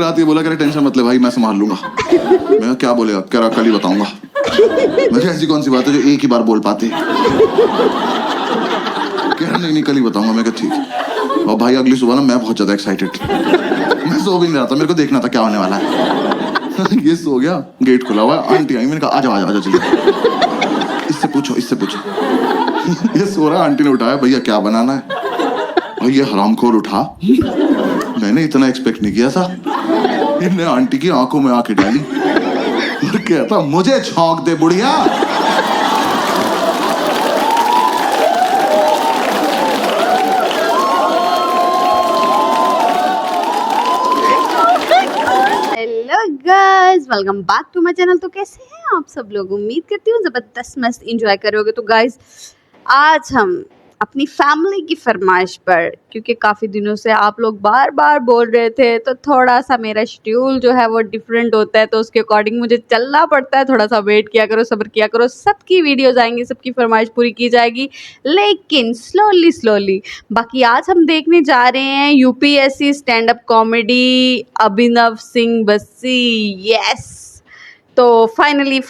रात ये बोला, कह रहे टेंशन मत ले भाई, मैं संभाल लूंगा। मैं क्या बोलेगा, कह रहा कल ही बताऊंगा। मैं ऐसी कौन सी बात है जो एक ही बार बोल पाते। कह रहा नहीं कल ही बताऊंगा। मैं कहा ठीक। और भाई अगली सुबह ना मैं बहुत ज्यादा एक्साइटेड, मैं सो भी नहीं रहा था, मेरे को देखना था क्या होने वाला है। ये सो गया, गेट खुला हुआ, आंटी आई, मैंने कहा आ जाओ जल्दी, इससे पूछो। ये सो रहा, आंटी ने उठाया, भैया क्या बनाना है। भाई ये हरामखोर उठा, मैंने इतना एक्सपेक्ट नहीं किया था। इन्हें आंटी की आंखों में आंखें डाली और कहता मुझे छौंक दे बुढ़िया। Guys welcome back to my channel. तो कैसे हैं आप सब लोग? उम्मीद करती हूँ ज़बरदस्त मस्त एंजॉय करोगे। तो गाइस आज हम अपनी फैमिली की फरमाइश पर, क्योंकि काफ़ी दिनों से आप लोग बार बार बोल रहे थे, तो थोड़ा सा मेरा शेड्यूल जो है वो डिफरेंट होता है, तो उसके अकॉर्डिंग मुझे चलना पड़ता है। थोड़ा सा वेट किया करो, सब्र किया करो, सबकी वीडियोस आएंगी, सबकी फरमाइश पूरी की जाएगी, लेकिन स्लोली। बाकी आज हम देखने जा रहे हैं यूपीएससी स्टैंड अप कॉमेडी अभिनव सिंह बस्सी। यस, तो फाइनली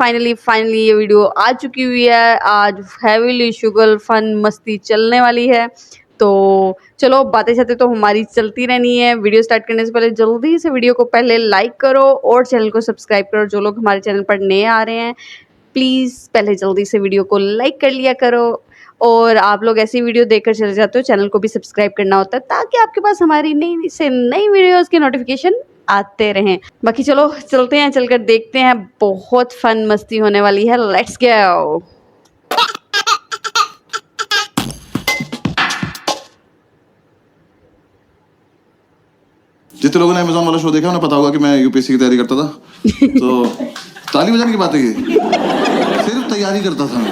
ये वीडियो आ चुकी हुई है। आज हैवीली शुगर फन मस्ती चलने वाली है। तो चलो बातें शातें तो हमारी चलती रहनी है। वीडियो स्टार्ट करने से पहले जल्दी से वीडियो को पहले लाइक करो और चैनल को सब्सक्राइब करो। जो लोग हमारे चैनल पर नए आ रहे हैं प्लीज़ पहले जल्दी से वीडियो को लाइक कर लिया करो। और आप लोग ऐसी वीडियो देखकर चले जाते हो, चैनल को भी सब्सक्राइब करना होता है ताकि आपके पास हमारी नई से नई वीडियोस के नोटिफिकेशन आते रहें। बाकी चलो चलते हैं, चलकर देखते हैं, बहुत फन मस्ती होने वाली है। Let's go. जितने लोगों ने अमेज़न वाला शो देखा उन्हें पता होगा कि मैं यूपीएससी की तैयारी करता था। तो ताली बजाने की बात है, ये सिर्फ तैयारी करता था मैं।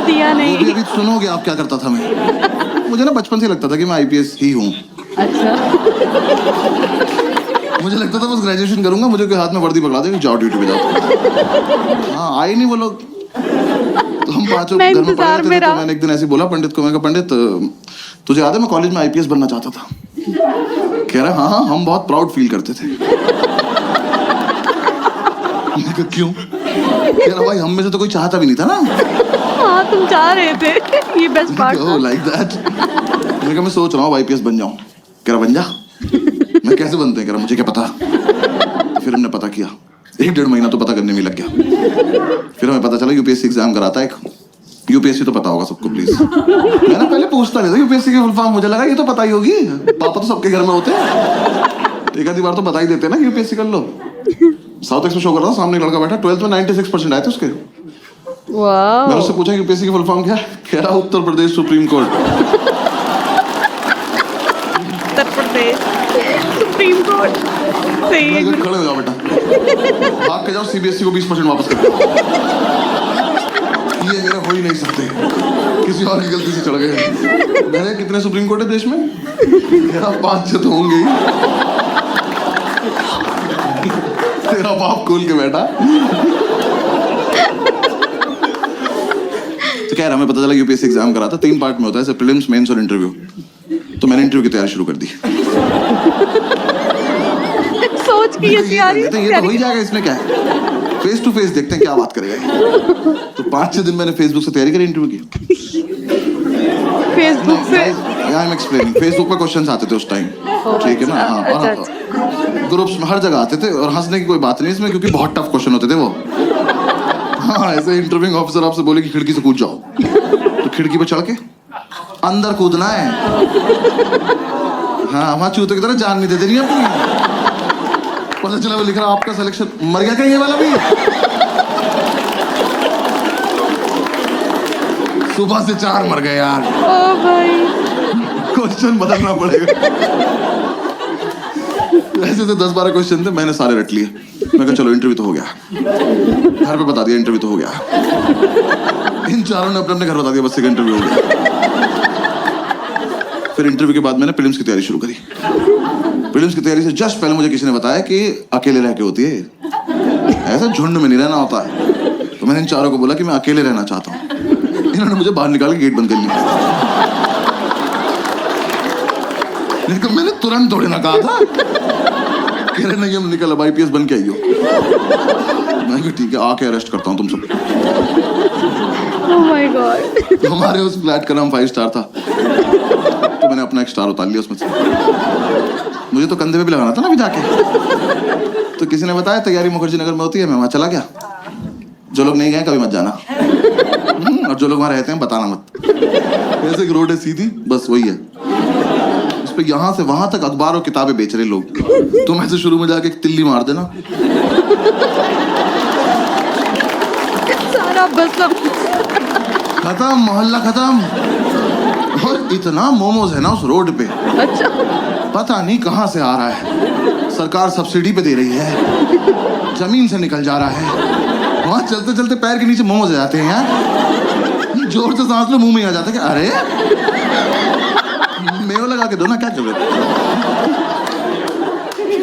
दिया नहीं। अभी सुनोगे आप क्या करता था मैं। मुझे ना बचपन से लगता था कि मैं आईपीएस ही हूँ। अच्छा। मुझे लगता था बस ग्रेजुएशन करूंगा, मुझे कोई हाथ में वर्दी पकड़ा देगा, जाओ ड्यूटी पे जाओ। हाँ आए नहीं वो लोग। तो हम पांचों घर में पढ़े थे। तो मैंने एक दिन ऐसे बोला पंडित को, मैं कहा पंडित तुझे याद है मैं कॉलेज में आईपीएस बनना चाहता था। कह रहा हाँ हम बहुत प्राउड फील करते थे। मैं कहा क्यों? कह रहा भाई हम में से तो कोई चाहता भी नहीं था ना। हाँ तुम चाह रहे थे, ये बेस्ट पार्ट था। Like that. मैं कहा मैं सोच रहा हूँ आईपीएस बन जाऊं। कह रहा बन जा। मैं कैसे बनते हैं? कह रहा मुझे क्या पता। फिर हमने पता किया, 1-1.5 महीना तो पता करने में लग गया। फिर हमें पता चला यूपीएससी एग्जाम कराता है एक। यूपीएससी तो पता होगा सबको प्लीज। मैं ना पहले पूछता नहीं था यूपीएससी की फुल फॉर्म, मुझे लगा ये तो पता ही होगी, पापा तो सबके घर में होते हैं, एक आधी बार तो बता ही देते ना यूपीएससी कर लो। साउथ एक्स में शो कर रहा था, सामने लड़का बैठा, 12th में 96% आए थे उसके। मैंने उससे पूछा यूपीएससी की फुल फॉर्म क्या है? कह रहा Uttar Pradesh supreme court. Uttar Pradesh supreme court. सही है। खड़े हो जाओ बेटा, भाग के जाओ, सीबीएसई को 20% वापस कर दो। ये मेरा हो ही नहीं सकते, किसी और की गलती से चढ़ गए। मैंने कितने सुप्रीम कोर्ट है देश में? मेरा 5-6 तो होंगे ही। तेरा बाप खोल के बैठा। तो कह रहा हमें पता चला यूपीएससी एग्जाम करा था, 3 पार्ट में होता है, प्रीलिम्स, मेंस और इंटरव्यू। तो मैंने इंटरव्यू की तैयारी शुरू कर दी। सोच के ये तैयारी ये तो हो ही जाएगा, इसमें क्या है, फेस टू फेस देखते हैं क्या बात करेगा। तो 5-6 दिन मैंने फेसबुक से तैयारी करी इंटरव्यू की। फेसबुक से? I am explaining. फेसबुक पर क्वेश्चंस आते थे उस टाइम, ठीक है ना। हाँ ग्रुप्स में हर जगह आते थे, और हंसने की कोई बात नहीं इसमें, क्योंकि बहुत टफ क्वेश्चन होते थे वो। हाँ ऐसे इंटरव्यूइंग ऑफिसर आपसे बोले कि खिड़की से कूद जाओ, तो खिड़की पे चढ़ के अंदर कूदना है। हाँ वहाँ चूते की तरह जान नहीं दे देनी अपनी। पता चला वो लिख रहा आपका सिलेक्शन, मर गया क्या ये वाला भी? सुबह से 4 मर गए यार। ओ भाई, क्वेश्चन बदलना पड़ेगा। ऐसे तो 10-12 क्वेश्चन थे, मैंने सारे रट लिए। मैं कहा चलो इंटरव्यू तो हो गया, घर पे बता दिया इंटरव्यू तो हो गया। इन चारों ने अपने घर बता दिया बस एक इंटरव्यू हो गया। फिर इंटरव्यू के बाद मैंने प्रीलिम्स की तैयारी शुरू करी। प्रीलिम्स की तैयारी से जस्ट पहले मुझे किसी ने बताया कि अकेले रह के होती है, ऐसा झुंड में नहीं रहना होता है। तो मैंने इन चारों को बोला कि मैं अकेले रहना चाहता हूँ। इन्होंने मुझे बाहर निकाल के गेट बंद कर लिया। मैंने तुरंत थोड़ी ना कहा था। कह रहे नहीं हम निकल अब IPS बन के आई हो। मैं कहा ठीक है आके अरेस्ट करता हूँ तुम सब। Oh my God. हमारे उस फ्लैट का नाम 5 स्टार था, तो मैंने अपना एक स्टार उतार लिया उसमें से। मुझे तो कंधे पे भी लगाना था ना अभी जाके, तो किसी ने बताया तैयारी मुखर्जी नगर में होती है, मैं वहां चला गया। जो लोग नहीं गए कभी मत जाना, और जो लोग वहां रहते हैं बताना मत। ऐसे एक रोड है सीधी, बस वही है। उस पे यहाँ से वहां तक अखबार और किताबें बेच रहे लोग। तुम ऐसे शुरू में जाके एक तिल्ली मार देना, सारा बसम खत्म, मोहल्ला खत्म। और इतना मोमोज है ना उस रोड पे, अच्छा पता नहीं कहाँ से आ रहा है। सरकार सब्सिडी पे दे रही है, जमीन से निकल जा रहा है। वहाँ चलते चलते पैर के नीचे मोमोज आ जाते हैं यार, जोर से सांस लो मुंह में आ जाता है कि अरे मेव लगा के दो ना, क्या कर रहे हो?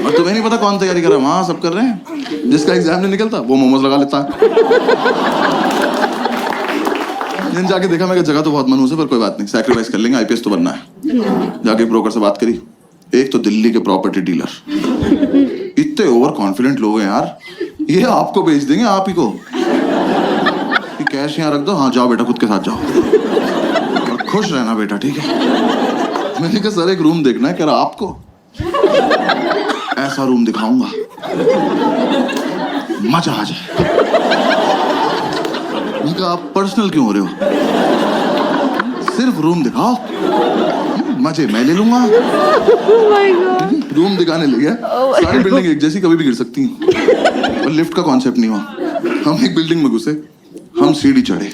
और तुम्हें नहीं पता कौन तैयारी कर रहा है, वहाँ सब कर रहे हैं। जिसका एग्जाम नहीं निकलता वो मोमोज लगा लेता है। दिन जाके देखा, मैं जगह तो बहुत मनहूस है पर कोई बात नहीं, सैक्रिफाइस कर लेंगे, IPS तो बनना है। जाके ब्रोकर से बात करी, एक तो दिल्ली के प्रॉपर्टी डीलर, इतने ओवर कॉन्फिडेंट लोग हैं यार, ये आपको बेच देंगे आप ही को, कि कैश यहाँ रख दो, हाँ जाओ बेटा खुद के साथ जाओ और खुश रहना बेटा, ठीक है। मैंने कहा सर एक रूम देखना है, कह रहा आपको ऐसा रूम दिखाऊंगा मजा आ जाए। उनका आप पर्सनल क्यों हो रहे हो, सिर्फ रूम दिखाओ, मजे मैं ले लूंगा। Oh my God. रूम दिखाने ले गया, सारी बिल्डिंग एक जैसी कभी भी गिर सकती हैं, और लिफ्ट का कॉन्सेप्ट नहीं हुआ। हम एक बिल्डिंग में घुसे, हम सीढ़ी चढ़े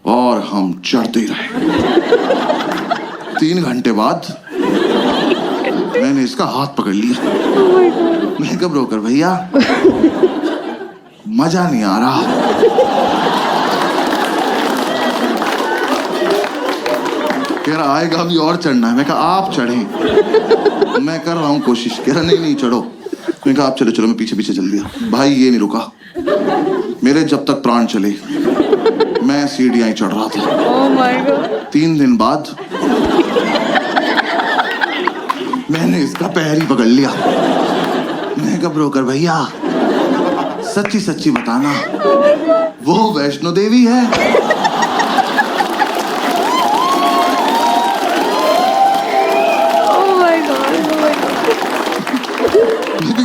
और हम चढ़ते ही रहे। 3 घंटे बाद मैंने इसका हाथ पकड़ लिया। मैं कब ब्रोकर भैया मजा नहीं आ रहा। कह रहा आएगा अभी और चढ़ना है। मैं कहा आप चढ़ें, मैं कर रहा हूँ कोशिश। कह रहा नहीं चढ़ो। मैं कहा आप चलो चलो, मैं पीछे पीछे चल दिया। भाई ये नहीं रुका, मेरे जब तक प्राण चले मैं सीढ़ियां ही चढ़ रहा था। Oh my God. 3 दिन बाद मैंने इसका पैर ही पकड़ लिया। मैं कहा ब्रोकर भैया सच्ची सच्ची बताना, वो वैष्णो देवी है? Oh my God. Oh my God.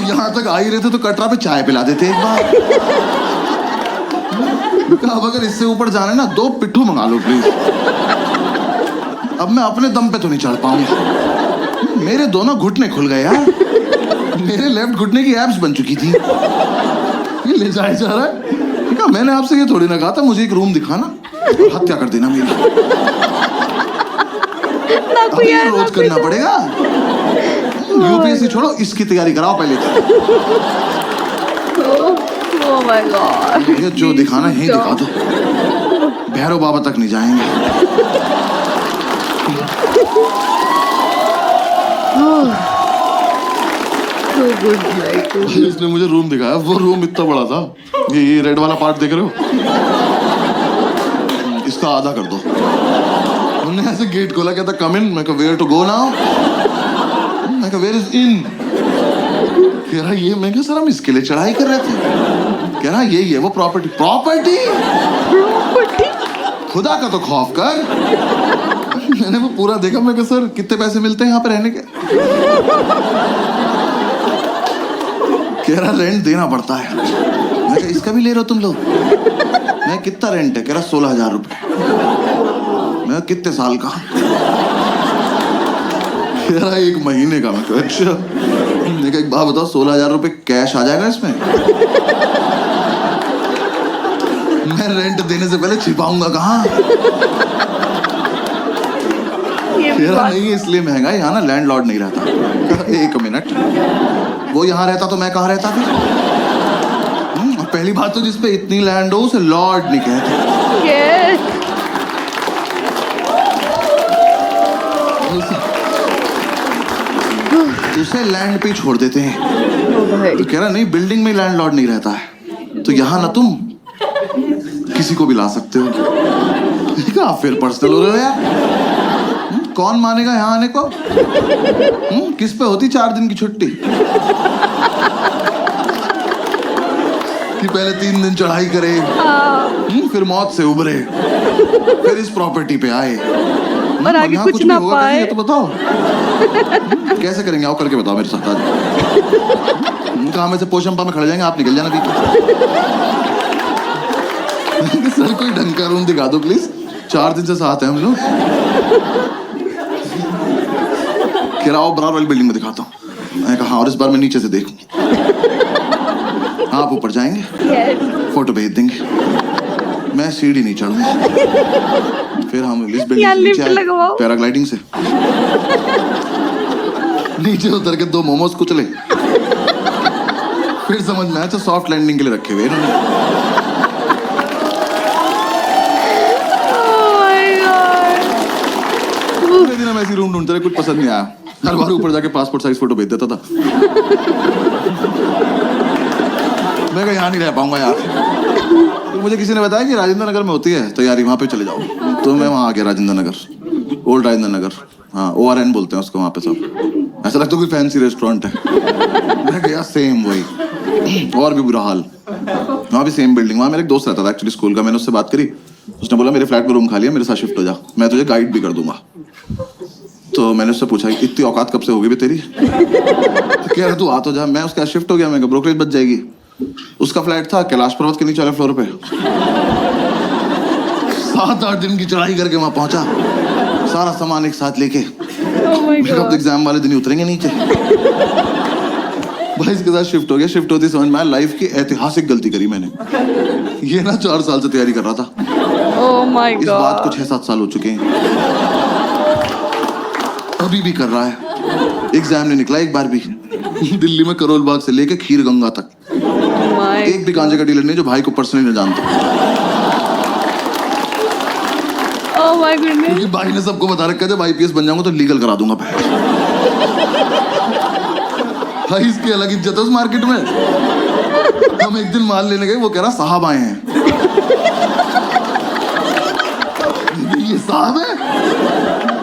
यहाँ तक आ ही रहे थे तो कटरा पे चाय पिला देते एक बार। अब अगर इससे ऊपर जाना है ना 2 पिट्ठू मंगा लो प्लीज। अब मैं अपने दम पे तो नहीं चढ़ पाऊंगा। मेरे दोनों घुटने खुल गए यार, मेरे लेफ्ट घुटने की एब्स बन चुकी थी। ये ले जाए जा रहा है। ठीक है, मैंने आपसे ये थोड़ी ना कहा था मुझे एक रूम दिखाना और हत्या कर देना मेरी। अब ये रोज करना पड़ेगा। UPSC छोड़ो, इसकी तैयारी कराओ पहले। Oh my God. ये जो दिखाना है दिखा दो, भैरव बाबा तक नहीं जाएंगे। So good, like. इसने मुझे रूम दिखाया, वो रूम इतना बड़ा था, ये रेड वाला पार्ट देख रहे हो, इसका आधा कर दो। उन्होंने ऐसे गेट खोला, कहता कम इन। मैं कहा वेयर टू गो नाउ? मैं कहा वेयर इज इन? कह रहा ये। मैं कहा सर हम इसके लिए चढ़ाई कर रहे थे। कह रहा यही है वो प्रॉपर्टी। प्रॉपर्टी खुदा का तो खौफ कर। मैंने वो पूरा देखा। मैं कहा सर कितने पैसे मिलते हैं यहाँ पे रहने के? कह रहा रेंट देना पड़ता है। मैं कहा इसका भी ले रहे हो तुम लोग? मैं कितना रेंट है? कह रहा 16,000 रुपए। मैं कितने साल का? कह रहा 1 महीने का। मैं कहा अच्छा। मैंने कहा एक बात बताओ, 16,000 रुपए कैश आ जाएगा इसमें? मैं रेंट देने से पहले छिपाऊंगा कहाँ? कह रहा नहीं इसलिए महंगा है, यहाँ ना लैंडलॉर्ड नहीं रहता। कहा 1 मिनट, वो यहाँ रहता तो मैं कहाँ रहता फिर? पहली बात तो जिसपे इतनी लैंड हो उसे लॉर्ड नहीं कहते। Yes. उसे लैंड पे छोड़ देते हैं। तो कह रहा नहीं बिल्डिंग में लैंडलॉर्ड नहीं रहता है, तो यहाँ ना तुम किसी को भी ला सकते हो। ठीक है, फिर पर्सनल हो रहे हो यार। कौन मानेगा यहाँ आने को? किस पे होती 4 दिन की छुट्टी? पहले 3 दिन चढ़ाई करे, फिर मौत से उबरे, फिर इस प्रॉपर्टी पे आए और आगे यहाँ कुछ भी ना होगा कैसे, पाए। ये तो बताओ। कैसे करेंगे, आओ करके बताओ मेरे साथ आज। कहाँ में से पोशंपा में खड़े जाएंगे, आप निकल जाना बीच। सर कोई ढंग का रूम दिखा दो प्लीज, 4 दिन से साथ हैं हम लोग। कह रहा बराबर वाली बिल्डिंग में दिखाता हूँ। मैंने कहा हाँ, और इस बार मैं नीचे से देखूं। आप ऊपर जाएंगे, फोटो भेज देंगे, मैं सीढ़ी नहीं चढ़ूंगा। फिर हम इस बिल्डिंग से नीचे आए पैराग्लाइडिंग से, नीचे उतर के 2 मोमोज कुचले, फिर समझ में आया तो सॉफ्ट लैंडिंग के लिए रखे हुए इन्होंने। पूरे दिन हम ऐसी रूम ढूंढते रहे, कुछ पसंद नहीं आया। हर बार ऊपर जाके पासपोर्ट साइज फोटो भेज देता था। मैं कहा यहाँ नहीं रह पाऊंगा यार। तो मुझे किसी ने बताया कि राजेंद्र नगर में होती है तैयारी, वहाँ पे चले जाओ। तो मैं वहाँ आ गया, राजेंद्र नगर, ओल्ड राजेंद्र नगर। हाँ, ORN बोलते हैं उसको वहाँ पे सब। ऐसा लगता है कोई फैंसी रेस्टोरेंट है। मैं गया, सेम वही, और भी बुरा हाल। वहाँ भी सेम बिल्डिंग। वहाँ मेरा एक दोस्त रहता था एक्चुअली स्कूल का। मैंने उससे बात करी, उसने बोला मेरे फ्लैट में रूम खाली है, मेरे साथ शिफ्ट हो जा, मैं तुझे गाइड भी कर दूंगा। तो मैंने उससे पूछा इतनी औकात कब से होगी भी तेरी? तो कह रहा तू आ तो जा। मैं उसके साथ शिफ्ट हो गया। मैं ब्रोकरेज बच जाएगी। उसका फ्लैट था कैलाश पर्वत के नीचे वाले फ्लोर पे। 7-8 दिन की चढ़ाई करके वहां पहुंचा, सारा सामान एक साथ लेके। अब एग्जाम वाले दिन ही उतरेंगे नीचे। भाई इसके साथ शिफ्ट हो गया। शिफ्ट होती समझ में आया लाइफ की ऐतिहासिक गलती करी मैंने। ये ना 4 साल से तैयारी कर रहा था। इस बात को 6-7 साल हो चुके हैं, अभी भी कर रहा है। एग्जाम नहीं निकला एक बार भी। दिल्ली में करोल बाग से लेके खीर गंगा तक एक भी गांजे का डीलर नहीं जो भाई को पर्सनली न जानता। क्योंकि भाई ने सबको बता रखा है जब IPS बन जाऊंगा तो लीगल करा दूंगा भाई। भाई इसकी अलग इज्जत है उस मार्केट में। हम एक दिन माल लेने गए, वो कह रहा साहब आए हैं। ये साहब है?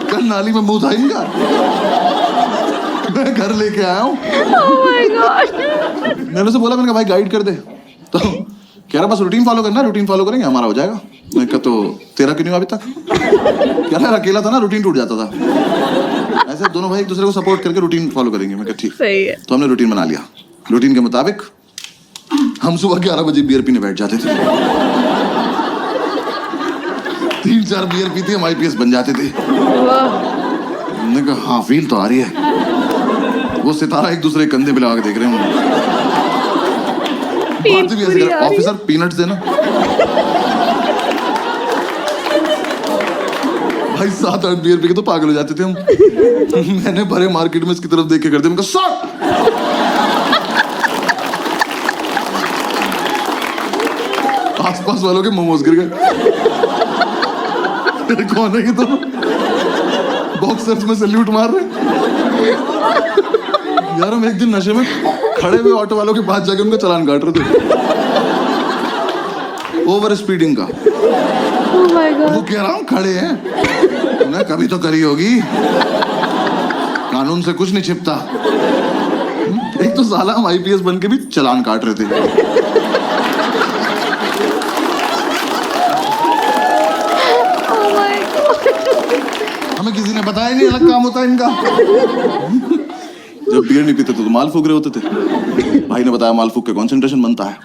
कल नाली में मुंह था इनका। मैं घर लेके आया हूँ। मैंने उसे बोला, मैंने कहा भाई गाइड कर दे। तो कह रहा बस रूटीन फॉलो करना, रूटीन फॉलो करेंगे हमारा हो जाएगा। मैं कहा तो तेरा क्यों नहीं हुआ अभी तक? कह रहा अकेला था ना, रूटीन टूट जाता था। ऐसे दोनों भाई एक दूसरे को सपोर्ट करके रूटीन फॉलो करेंगे। मैं कहा ठीक सही है। तो हमने रूटीन बना लिया। रूटीन के मुताबिक हम सुबह 11 बजे बियर पीने बैठ जाते थे। 3-4 बियर पीते हम IPS बन जाते थे। मैंने कहा हाँ फील तो आ रही है। वो सितारा एक दूसरे कंधे पे लगा के देख रहे हैं। बात भी ऐसे कर, ऑफिसर पीनट्स देना। भाई 7-8 बियर पी के तो पागल हो जाते थे हम। मैंने भरे मार्केट में इसकी तरफ देख के कर दिया। मैं कहा आसपास वालों के मोमोज गिर गए। कौन है ये तो? बॉक्सर्स में सैल्यूट मार रहे। यार हम एक दिन नशे में खड़े हुए ऑटो वालों के पास जाके उनका चालान काट रहे थे, ओवर स्पीडिंग का। वो कह रहा हूँ खड़े हैं ना, कभी तो करी होगी, कानून से कुछ नहीं छिपता। एक तो साला हम IPS बन के भी चालान काट रहे थे। हमें किसी ने बताया नहीं अलग काम होता है इनका। जब बियर नहीं पीते तो माल फूक रहे होते थे। भाई ने बताया माल फूक के कंसंट्रेशन बनता है।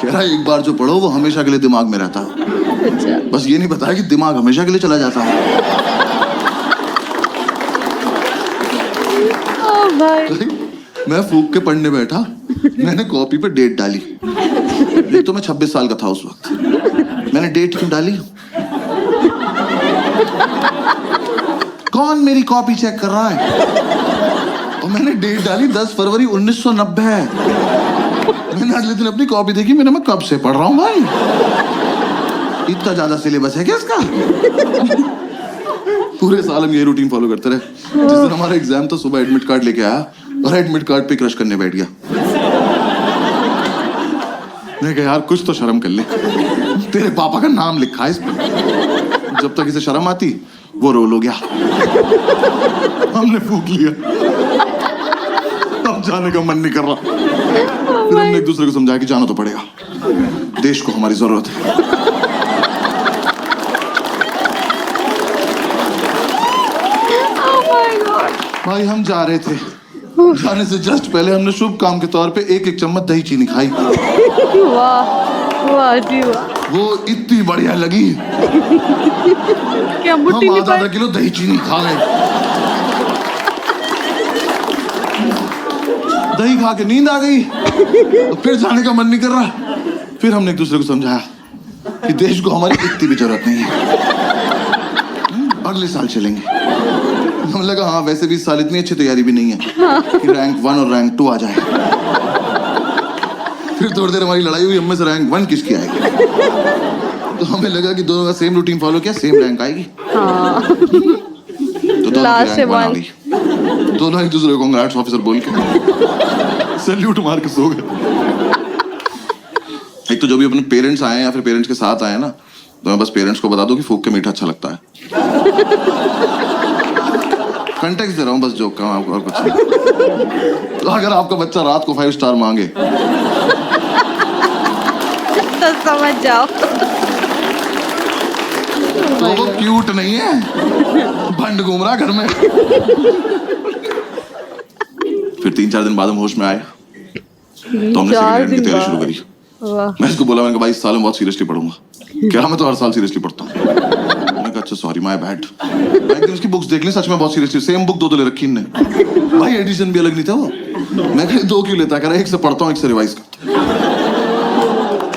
कह रहा एक बार जो पढ़ो वो हमेशा के लिए दिमाग में रहता है। बस ये नहीं बताया कि दिमाग हमेशा के लिए चला जाता है। भाई मैं फूक के पढ़ने बैठा, मैंने कॉपी पे डेट डाली। एक तो मैं 26 साल का था उस वक्त। मैंने डेट क्यों डाली? कौन मेरी कॉपी चेक कर रहा है? और मैंने डेट डाली 10 फरवरी 1990। मैंने अगले दिन अपनी कॉपी देखी, मैंने मैं कब से पढ़ रहा हूँ भाई, इतना ज्यादा सिलेबस है क्या इसका? पूरे साल हम ये रूटीन फॉलो करते रहे। जिस दिन हमारा एग्जाम था सुबह एडमिट कार्ड लेके आया और एडमिट कार्ड पे क्रश करने बैठ गया। मैं कहा यार कुछ तो शर्म कर ले, तेरे पापा का नाम लिखा है इस पे। जब तक इसे शर्म आती वो रोल हो गया। हमने फूक लिया। अब जाने का मन नहीं कर रहा। फिर हमने एक दूसरे को समझाया कि जाना तो पड़ेगा, देश को हमारी जरूरत है। Oh my God. भाई हम जा रहे थे, जाने से जस्ट पहले हमने शुभ काम के तौर पे एक एक चम्मच दही चीनी खाई। वाह वाह जी वाह। वो इतनी बढ़िया लगी, क्या मुट्ठी हम नहीं आधा पाई? किलो दही चीनी खा गए। दही खा के नींद आ गई, तो फिर जाने का मन नहीं कर रहा। फिर हमने एक दूसरे को समझाया कि देश को हमारी इतनी भी जरूरत नहीं है, अगले साल चलेंगे। हमें लगा हाँ वैसे भी इस साल इतनी अच्छी तैयारी भी नहीं है कि रैंक 1 और रैंक 2 आ जाए। फिर थोड़ी देर हमारी लड़ाई हुई, हम में से रैंक 1 किसकी आएगी। तो हमें लगा कि दोनों का सेम रूटीन फॉलो किया, सेम रैंक आएगी। हाँ। तो दोनों Last की रैंक 1 आ one. गई। दोनों एक दूसरे को कांग्रेट्स ऑफिसर बोल के सैल्यूट मार के सो गए। एक तो जो भी अपने पेरेंट्स आए या फिर पेरेंट्स के साथ आए ना, तो मैं बस पेरेंट्स को बता दूं कि फूक के मीठा अच्छा लगता है। कंटेक्स्ट दे रहा हूँ बस जोक का आपको, और कुछ नहीं। तो अगर आपका बच्चा रात को 5 स्टार मांगे तो समझ जाओ। तो वो क्यूट नहीं है, भंड घूम रहा घर में। फिर 3-4 दिन बाद हम होश में आए, तो हमने सेकंड हैंड की तैयारी शुरू करी। वाह। मैं इसको बोला, मैंने कहा भाई इस साल मैं बहुत सीरियसली पढ़ूंगा। क्या मैं तो हर साल सीरियसली पढ़ता हूँ। मैंने कहा अच्छा सॉरी माय बैड। एक दिन उसकी बुक्स देख ली, सच में बहुत सीरियसली सेम बुक 2 ले रखी इनने। भाई एडिशन भी अलग नहीं था वो। मैं कहा 2 क्यों लेता, कह रहा 1 से पढ़ता हूँ 1 से रिवाइज करता हूँ।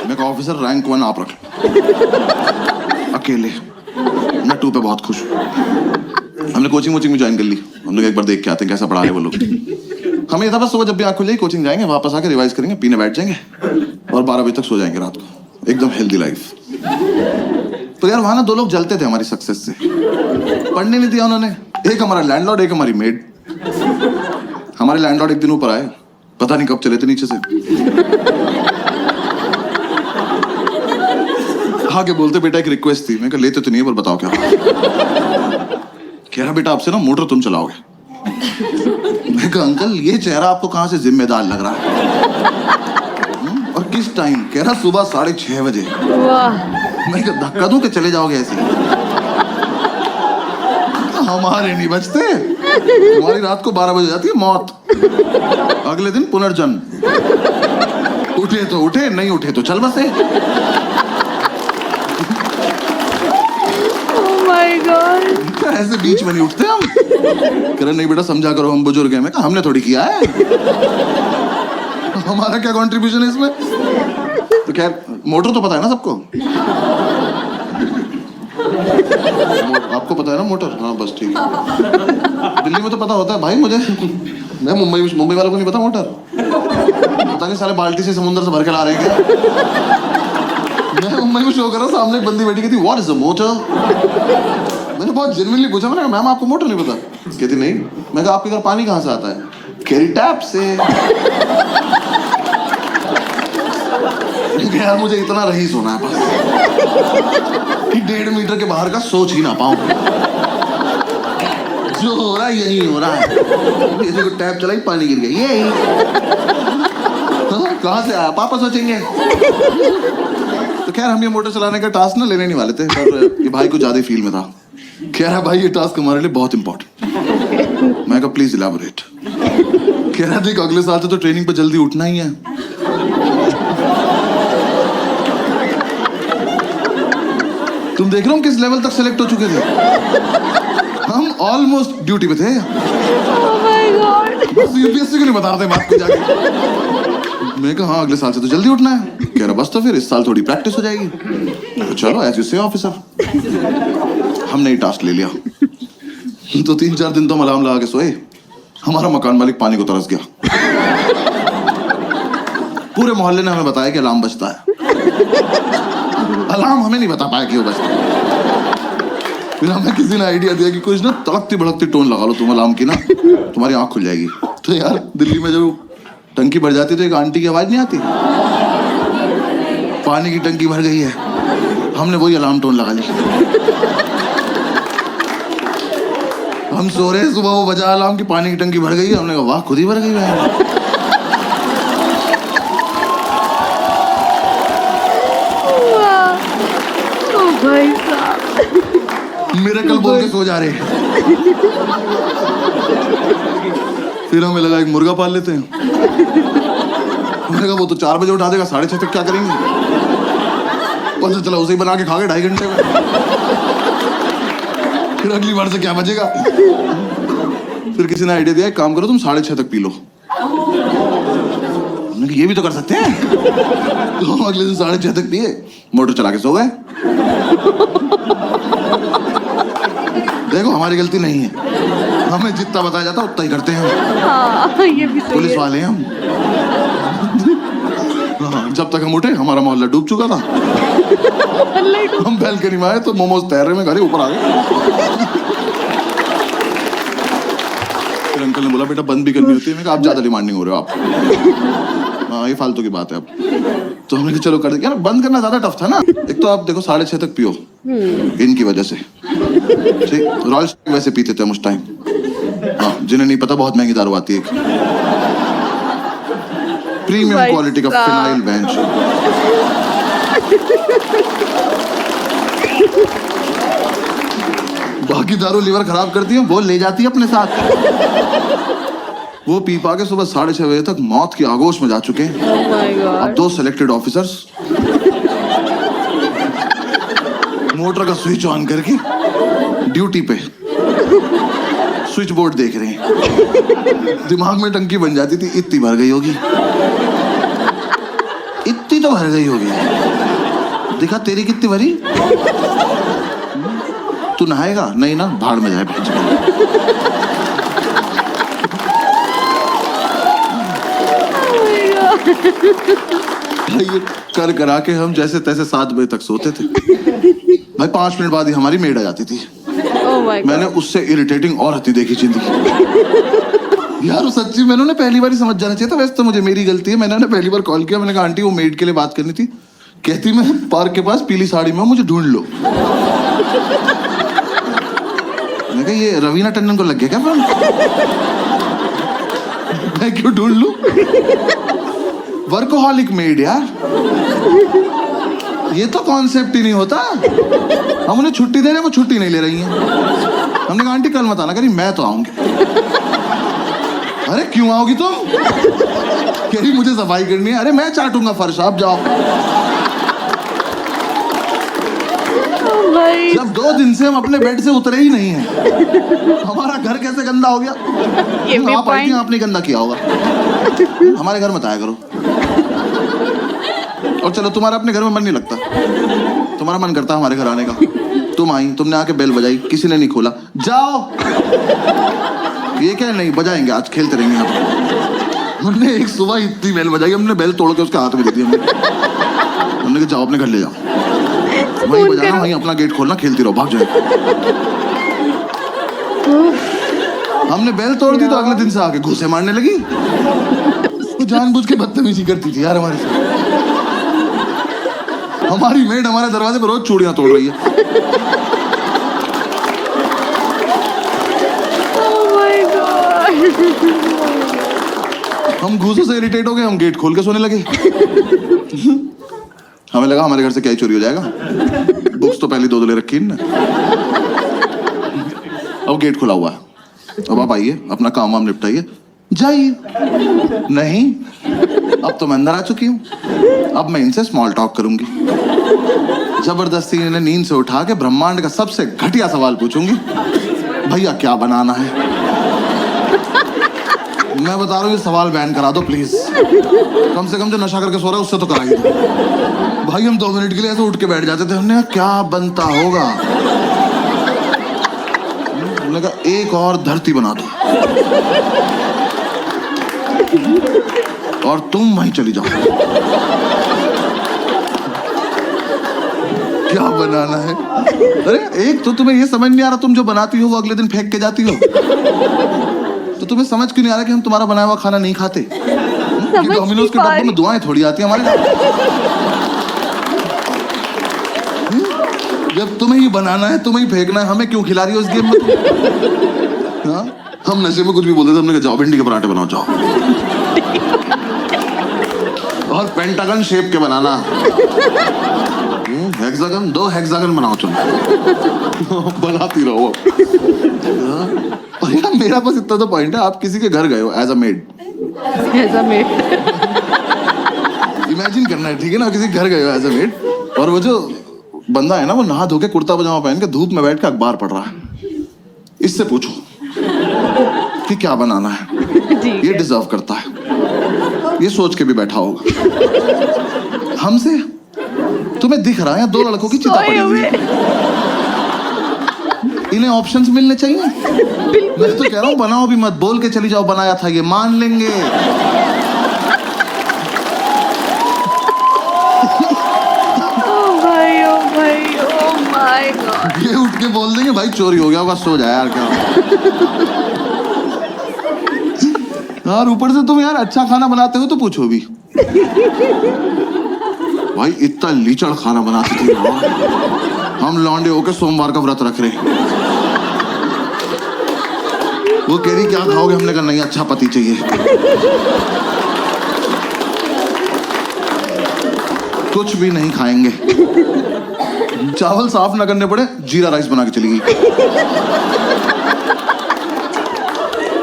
मैं कहा ऑफिसर रैंक 1 आप रख लो, अकेले। मैं 2 पे बहुत खुश हूँ। हमने कोचिंग में ज्वाइन कर ली। हम लोग एक बार देख के आते हैं कैसा पढ़ा रहे वो लोग। हमें ये था बस सुबह जब भी आँख खुल जाएगी कोचिंग जाएंगे, वापस आके रिवाइज करेंगे, पीने बैठ जाएंगे और 12 बजे तक सो जाएंगे रात को। एकदम हेल्दी लाइफ। तो यार वहां ना 2 लोग जलते थे हमारी सक्सेस से। पढ़ने नहीं दिया उन्होंने। एक हमारा लैंडलॉर्ड, एक हमारी मेड। हमारे लैंडलॉर्ड एक दिन ऊपर आए, पता नहीं कब चले थे नीचे से। आगे बोलते बेटा एक रिक्वेस्ट थी। मैं कहा लेते तो नहीं है पर बताओ क्या। कह रहा बेटा आपसे ना मोटर तुम चलाओगे। मैं कहा अंकल ये चेहरा आपको कहां से जिम्मेदार लग रहा है और किस टाइम। कह रहा सुबह 6:30 बजे। वाह। मैं कहा धक्का दूं कि चले जाओगे ऐसे। हमारे नहीं बचते, तुम्हारी रात को 12 बजे जाती है मौत, अगले दिन पुनर्जन्म। उठे तो उठे, नहीं उठे तो चल बसे। Oh my God. ऐसे बीच में नहीं उठते हम। कह रहे नहीं बेटा समझा करो, हम बुजुर्ग हैं। मैं कहा हमने थोड़ी किया है, हमारा क्या कंट्रीब्यूशन है इसमें। तो खैर मोटर तो पता है ना सबको। आपको पता है ना मोटर। हाँ बस ठीक है। दिल्ली में तो पता होता है भाई मुझे। मैं मुंबई वालों को नहीं पता मोटर। पता नहीं साले बाल्टी से समुद्र से भर के ला रहे हैं क्या। मैं मुंबई में शो कर रहा, सामने एक बंदी बैठी कहती व्हाट इज अ मोटर। मैंने बहुत जेन्युइनली पूछा, मैंने कहा मैम आपको मोटर नहीं पता। कहती नहीं। मैं कहा आपके घर पानी कहाँ से आता है। केरी टैप से। यार मुझे इतना रईस होना है बस कि 1.5 मीटर के बाहर का सोच ही ना पाऊं। जो हो रहा है यही हो रहा है। जैसे कोई टैप चलाई पानी गिर गया, यही। कहाँ से आया पापा सोचेंगे। तो खैर हम ये मोटर चलाने का टास्क ना लेने नहीं वाले थे, पर ये भाई को ज्यादा फील में था। कह रहा भाई ये टास्क हमारे लिए बहुत इंपॉर्टेंट। मैं कहा प्लीज इलैबोरेट। कह रहा देख अगले साल से तो ट्रेनिंग पे जल्दी उठना ही है। तुम देख रहे हो किस लेवल तक सेलेक्ट हो चुके थे। हम ऑलमोस्ट ड्यूटी पे थे। Oh my God. बस यूपीएससी को नहीं बता रहे बात को जाके। मैं कहा हाँ अगले साल से तो जल्दी उठना है। कह रहा बस तो फिर इस साल थोड़ी प्रैक्टिस हो जाएगी। तो चलो एज यू से ऑफिसर। हमने ही टास्क ले लिया। तो 3-4 दिन तो हम अलार्म लगा के सोए। हमारा मकान मालिक पानी को तरस गया। पूरे मोहल्ले ने हमें बताया कि अलार्म बजता है। अलार्म हमें नहीं बता पाया क्यों बजता है। फिर हमें किसी ने आइडिया दिया कि कुछ ना तड़कती भड़कती टोन लगा लो तुम अलार्म की ना, तुम्हारी आंख खुल जाएगी। तो यार दिल्ली में जब टंकी भर जाती तो एक आंटी की आवाज नहीं आती, पानी की टंकी भर गई है। हमने वही अलार्म टोन लगा ली। हम सो रहे, सुबह वो बजा अलार्म की पानी की टंकी भर गई है। हमने कहा वाह खुद ही भर गई है। मिरेकल बोल के सो जा रहे हैं। फिर हमें लगा एक मुर्गा पाल लेते हैं। मैंने कहा वो तो 4 बजे उठा देगा, 6:30 तक क्या करेंगे? पता चला उसे ही बना के खा गए 2.5 घंटे में। फिर अगली बार से क्या बचेगा? फिर किसी ने आइडिया दिया, एक काम करो तुम 6:30 तक पी लो। हमने कहा ये भी तो कर सकते हैं। तो हम अगले दिन 6:30 तक पिए, मोटर चला के सो गए। देखो हमारी गलती नहीं है, हमें जितना बताया जाता उतना ही करते हैं। हाँ, ये भी सही पुलिस है। वाले हैं हम। हाँ, जब तक हम उठे हमारा मोहल्ला डूब चुका था। हम बैल्कनी में आए तो मोमोज तैर रहे में घर ऊपर आ गए। फिर अंकल ने बोला बेटा बंद भी करनी होती है। मैंने कहा आप ज्यादा डिमांडिंग हो रहे हो आप। हाँ ये फालतू की बात है अब। तो हमने कहा चलो कर दे। यार बंद करना ज्यादा टफ था ना। एक तो आप देखो 6:30 तक पियो इनकी वजह से। ठीक, रॉयल स्टैग वैसे पीते थे हम उस टाइम। हाँ, जिन्हें नहीं पता बहुत महंगी दारू आती है, प्रीमियम भाई क्वालिटी का साहब। Phenyl bench. बाकी दारू लीवर खराब करती है, वो ले जाती है अपने साथ। वो पी पा के सुबह 6:30 बजे तक मौत की आगोश में जा चुके हैं। Oh my God. अब 2 सेलेक्टेड ऑफिसर्स मोटर का स्विच ऑन करके ड्यूटी पे स्विच बोर्ड देख रहे हैं। दिमाग में टंकी बन जाती थी, इतनी भर गई होगी, इतनी तो भर गई होगी। देखा तेरी कितनी भरी? तू नहाएगा? नहीं ना, भाड़ में जाए। ये कर करा के हम जैसे तैसे 7 बजे तक सोते थे। भाई 5 मिनट बाद ही हमारी मेड आ जाती थी। Oh my God. मैंने उससे इरिटेटिंग और हती देखी जिंदगी। यार वो सच्ची मैंने उन्हें पहली बार ही समझ जाना चाहिए था। वैसे तो मुझे मेरी गलती है, मैंने उन्हें पहली बार कॉल किया। मैंने कहा आंटी वो मेड के लिए बात करनी थी। कहती मैं पार्क के पास पीली साड़ी में हूं, मुझे ढूंढ लो। मैं कहा ये रवीना टंडन को लग गया क्या फोन? मैं क्यों ढूंढ लूं? वर्कोहॉलिक मेड यार, ये तो कॉन्सेप्ट ही नहीं होता। हम उन्हें छुट्टी दे रहे हैं, वो छुट्टी नहीं ले रही हैं। हमने कहा आंटी कल मत आना, करी मैं तो आऊंगी। अरे क्यों आओगी तुम? कह रही मुझे सफाई करनी है। अरे मैं चाटूंगा फर्श, आप जाओ। Oh भाई। जब 2 दिन से हम अपने बेड से उतरे ही नहीं हैं, हमारा घर कैसे गंदा हो गया? ये भी आप आई थी, point। आपने गंदा किया होगा। हमारे घर मत आया करो। और चलो तुम्हारा अपने घर में मन नहीं लगता, तुम्हारा मन करता है हमारे घर आने का। तुम आई, तुमने आके बेल बजाई, किसी ने नहीं खोला, जाओ। ये क्या नहीं बजाएंगे, आज खेलते रहेंगे यहाँ पर। हमने एक सुबह इतनी बेल बजाई, हमने बेल तोड़ के उसके हाथ में दे दी। हमने कहा जाओ अपने घर ले जाओ, वहीं बजाना, वहीं अपना गेट खोलना, खेलती रहो, भाग जाए। हमने बेल तोड़ दी तो अगले दिन से आके घूसे मारने लगी। वो जानबूझ के बदतमीजी करती थी यार हमारे साथ। हमारी मेड हमारे दरवाजे पर रोज चूड़ियां तोड़ रही है। Oh my God. हम घूसों से इरिटेट हो गए, हम गेट खोल के सोने लगे। हमें लगा हमारे घर से क्या ही चोरी हो जाएगा, बुक्स तो पहले 2 ले रखी है ना। अब गेट खुला हुआ है, अब आप आइए अपना काम वाम निपटाइए, जाइए। नहीं, अब तो मैं अंदर आ चुकी हूँ, अब मैं इनसे स्मॉल टॉक करूंगी। जबरदस्ती इन्हें नींद से उठा के ब्रह्मांड का सबसे घटिया सवाल पूछूंगी, भैया क्या बनाना है? मैं बता रहा हूँ ये सवाल बैन करा दो प्लीज। कम से कम जो नशा करके सो रहा है उससे तो कराइए। भाई हम 2 मिनट के लिए ऐसे उठ के बैठ जाते थे, हमने कहा क्या बनता होगा? हमने कहा एक और धरती बना दो और तुम वहीं चली जाओ। क्या बनाना है? अरे एक तो तुम्हें ये समझ नहीं आ रहा, तुम जो बनाती हो वो अगले दिन फेंक के जाती हो, तो तुम्हें समझ क्यों नहीं आ रहा कि हम तुम्हारा बनाया हुआ खाना नहीं खाते? समझ डोमिनोज के डब्बे में दुआएं थोड़ी आती हैं हमारे। जब तुम्हें ही बनाना है, तुम्हें ही फेंकना है, हमें क्यों खिला रही हो इस गेम में तुम? हाँ? हम नशे में कुछ भी बोलते थे, हमने कहा जाओ भिंडी के पराठे बनाओ जाओ। और पेंटागन शेप के बनाना। हेक्सागन, 2 हेक्सागन बनाओ तुम। बनाती रहो। और यार मेरा बस इतना तो पॉइंट है, आप किसी के घर गए हो एज अ मेड, इमेजिन करना है, ठीक है ना, किसी के घर गए हो एज अ मेड, और वो जो बंदा है ना वो नहा धो के कुर्ता पजामा पहन के धूप में बैठ के अखबार पढ़ रहा है। इससे पूछो कि क्या बनाना है, ये डिजर्व करता है, ये सोच के भी बैठा होगा। हमसे तुम्हें दिख रहा है 2 लड़कों की चिता पड़ी हुई है, इन्हें ऑप्शंस मिलने चाहिए। मैं तो कह रहा हूँ बनाओ भी मत, बोल के चली जाओ बनाया था, ये मान लेंगे। ये उठ के बोल देंगे भाई चोरी हो गया होगा, सो जा यार। क्या यार ऊपर से तुम यार अच्छा खाना बनाते हो तो पूछो भी। भाई इतना लीचड़ खाना बनाती थी हम लौंडे होके सोमवार का व्रत रख रहे। वो कह रही क्या खाओगे, हमने कहा नहीं अच्छा पति चाहिए। कुछ भी नहीं खाएंगे, चावल साफ ना करने पड़े जीरा राइस बना के चली गई।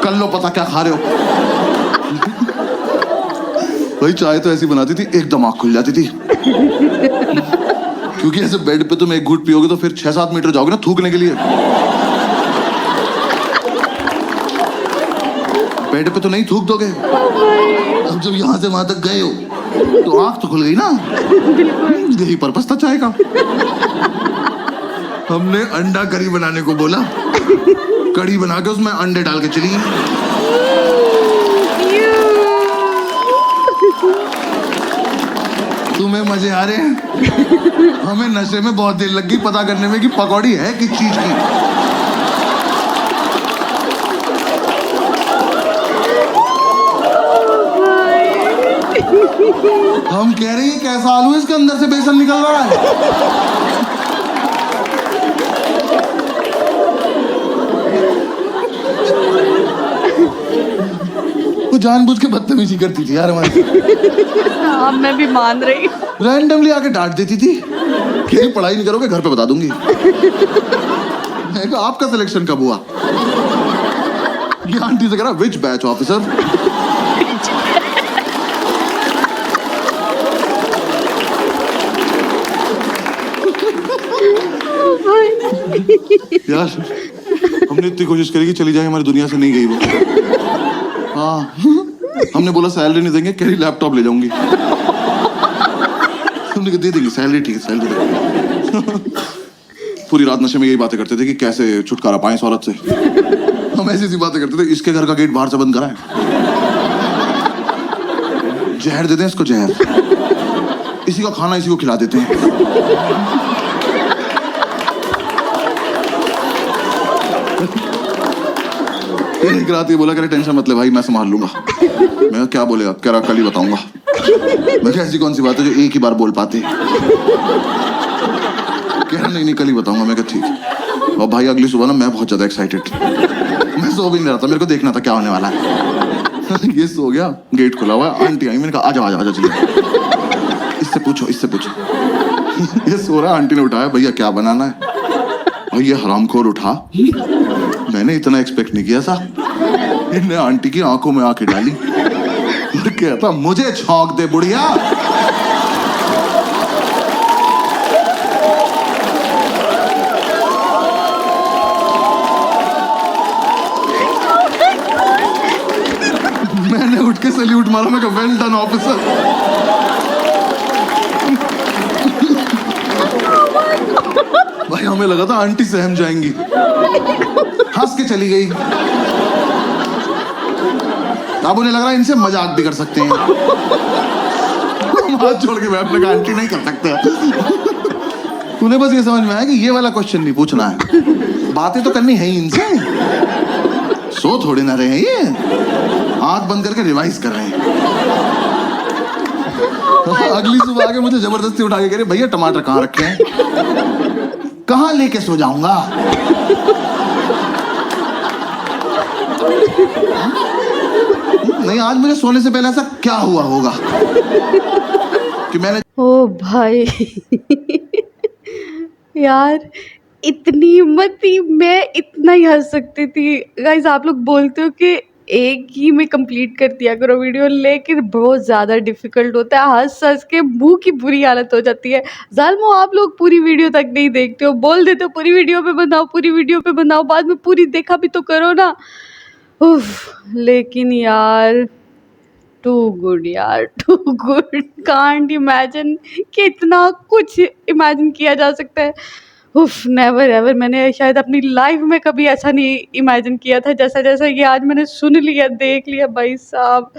कर लो पता क्या खा रहे हो। भाई चाय तो ऐसी बनाती थी एकदम आँख खुल जाती थी, क्योंकि ऐसे बेड पे तुम एक घूंट पियोगे तो फिर 6-7 मीटर जाओगे ना थूकने के लिए। बेड पे तो नहीं थूक दोगे। अब जब यहाँ से वहां तक गए हो तो आँख तो खुल गई ना, यही पर्पस था चाय का। हमने अंडा करी बनाने को बोला, कड़ी बना के उसमें अंडे डाल के चली। तुम्हें मजे आ रहे हैं, हमें नशे में बहुत देर लग गई पता करने में कि पकौड़ी है किस चीज की। हम कह रहे हैं कैसा आलू है, इसके अंदर से बेसन निकल रहा है। वो जानबूझ के बदतमीजी करती थी यार हमारी। अब मैं भी मान रही हूँ। रैंडमली आके डांट देती थी कि पढ़ाई नहीं करोगे घर पे बता दूंगी। मैं कहा आपका सिलेक्शन कब हुआ? ये आंटी से कह रहा विच बैच ऑफिसर। यार हमने इतनी कोशिश करी कि चली जाए, हमारी दुनिया से नहीं गई वो। हाँ हमने बोला सैलरी नहीं देंगे, कह रही लैपटॉप ले जाऊंगी। हमने कहा दे देंगे सैलरी, ठीक है सैलरी दे। पूरी रात नशे में यही बातें करते थे कि कैसे छुटकारा पाएं इस औरत से। हम ऐसी बातें करते थे, इसके घर का गेट बाहर से बंद कराएं, जहर दे दें इसको, जहर, इसी का खाना इसी को खिला देते हैं। एक रात ये बोला करे टेंशन मत ले भाई मैं संभाल लूंगा। मैं क्या बोलेगा, कह रहा कल ही बताऊंगा। मैं ऐसी कौन सी बात है जो एक ही बार बोल पाते। कह रहा नहीं कल ही बताऊंगा। मैं कहा ठीक। और भाई अगली सुबह ना मैं बहुत ज्यादा एक्साइटेड, मैं सो भी नहीं रहा था, मेरे को देखना था क्या होने वाला है। ये सो गया, गेट खुला हुआ, आंटी आई, मैंने कहा आजा आजा आजा चलिए, इससे पूछो इससे पूछो। ये सो रहा, आंटी ने उठाया, भैया क्या बनाना है? और ये हरामखोर उठा, मैंने इतना एक्सपेक्ट नहीं किया था। इन्हें आंटी की आंखों में आंखें डाली और कहता मुझे छौंक दे बुढ़िया। मैंने उठ के सैल्यूट मारा, मैं कहा वेल डन ऑफिसर। भाई हमें लगा था आंटी सहम जाएंगी, हंस के चली गई। अब उन्हें लग रहा है इनसे मजाक भी कर सकते हैं। हाथ छोड़ के मैं अपने कहा आंटी नहीं कर सकते। उन्हें बस ये समझ में आया कि ये वाला क्वेश्चन नहीं पूछना है, बातें तो करनी है ही इनसे। सो थोड़े ना रहे हैं, ये आंख बंद करके रिवाइज कर रहे हैं। अगली सुबह आके मुझे जबरदस्ती उठा के कह रहे भैया टमाटर कहाँ रखे हैं? कहाँ लेके सो जाऊंगा? नहीं, आज मुझे सोने से पहले ऐसा क्या हुआ होगा कि मैंने ओ भाई यार इतनी हिम्मत थी, मैं इतना ही हंस सकती थी। गाइस आप लोग बोलते हो कि एक ही में कंप्लीट कर दिया करो वीडियो, लेकिन बहुत ज़्यादा डिफिकल्ट होता है, हंस हंस के मुंह की बुरी हालत हो जाती है। जालिमो आप लोग पूरी वीडियो तक नहीं देखते हो, बोल देते हो पूरी वीडियो पे बनाओ, पूरी वीडियो पे बनाओ, बाद में पूरी देखा भी तो करो ना। उफ, लेकिन यार टू गुड यार, टू गुड, कांट इमेजिन कि इतना कुछ इमेजिन किया जा सकता है। उफ, नेवर एवर, मैंने शायद अपनी लाइफ में कभी ऐसा नहीं इमेजिन किया था जैसा जैसा ये आज मैंने सुन लिया, देख लिया भाई साहब।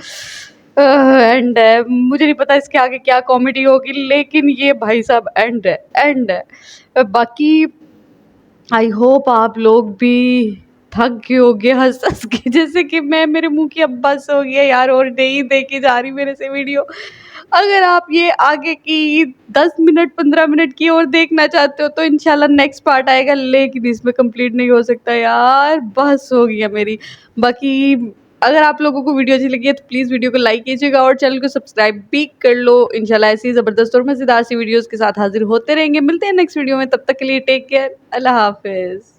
एंड है, मुझे नहीं पता इसके आगे क्या कॉमेडी होगी, लेकिन ये भाई साहब एंड है, एंड है। बाकी आई होप आप लोग भी थक गए होगे हंस हंस के, जैसे कि मैं, मेरे मुंह की अब बस हो गई है यार, और नहीं देखी जा रही मेरे से वीडियो। अगर आप ये आगे की 10 मिनट 15 मिनट की और देखना चाहते हो तो इंशाल्लाह नेक्स्ट पार्ट आएगा, लेकिन इसमें कंप्लीट नहीं हो सकता यार, बस हो गया मेरी। बाकी अगर आप लोगों को वीडियो अच्छी लगी है तो प्लीज़ वीडियो को लाइक कीजिएगा और चैनल को सब्सक्राइब भी कर लो। इंशाल्लाह ऐसी ज़बरदस्त और मज़ेदार सी वीडियोज़ के साथ हाजिर होते रहेंगे। मिलते हैं नेक्स्ट वीडियो में, तब तक के लिए टेक केयर, अल्लाह हाफिज़।